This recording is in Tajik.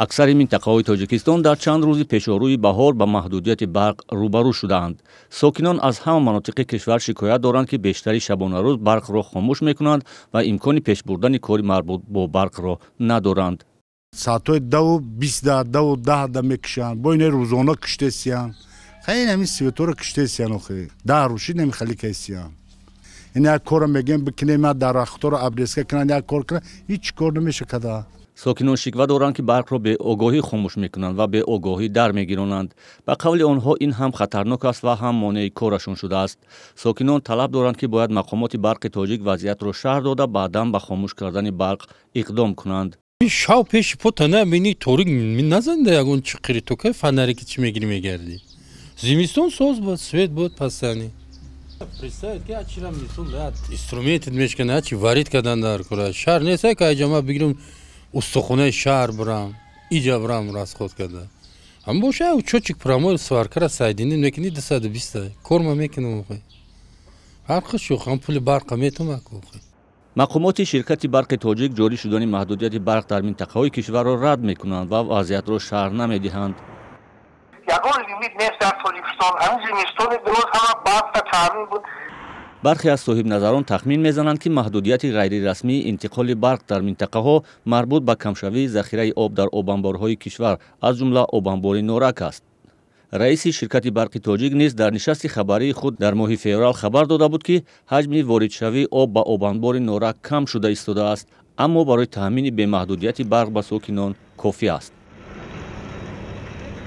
аксари минтақаҳои тоҷикистон дар чанд рӯзи пешоруи баҳор ба маҳдудияти барқ рӯбарӯ шудаанд. Сокинон аз ҳама манотиқи кишвар шикоят доранд, ки бештари шабонарӯз барқро хомӯш мекунанд ва имкони пешбурдани кори марбут бо барқро надоранд. Саатҳои 20-10 мекишанд, бо инаи рӯзона киштесиянд. Хеле ҳамин светора киштесиянд, охе 10 рӯши намихали кайсиянд. ин як кора мегем бикунем, дарахторо абреска кунанд, як кор кунанд, ҳеҷ кор намеша када. сокинон шиква доранд, ки барқро беогоҳӣ хомӯш мекунанд ва беогоҳӣ дармегиронанд. ба қавли онҳо ин ҳам хатарнок аст ва ҳам монеи корашон шудааст. Сокинон талаб доранд, ки бояд мақомоти барқи тоҷик вазъиятро шарҳ дода, баъдан ба хомӯш кардани барқ иқдом кунанд. шав пеши пота набини торик назанда ягон чиқири то кай фонаре ки чӣ мегири мегарди. Зимистон соз буд, свет буд пасани. Представить, ки ачира мисол дад инструментит мешкана, ачи варид кадан дар кора. Шаҳр нест, ай ки аҷама бигирам устухонаи шаҳр бурам, иҷа бурам расход када. Ам боша чочик промой сваркара сайдини мекини 220 корма мекинам охай. Ҳарқи шух ам пули барқа метумак охай. мақомоти ширкати барқи тоҷик ҷорӣ шудани маҳдудияти барқ дар минтақаҳои кишварро рад мекунанд ва вазъиятро шарҳ намедиҳанд. ягон лимит нест дар толистон, ҳамин зимистони дуруз ҳама барқта таъмин буд. бархе аз соҳибназарон тахмин мезананд, ки маҳдудияти ғайрирасмии интиқоли барқ дар минтақаҳо марбут ба камшавии захираи об дар обанборҳои кишвар, аз ҷумла обанбори норак аст. раиси ширкати барқи тоҷик низ дар нишасти хабарии худ дар моҳи феврал хабар дода буд, ки ҳаҷми воридшавии об ба обанбори норак кам шуда истодааст, аммо барои таъмини бемаҳдудияти барқ ба сокинон кофӣ аст.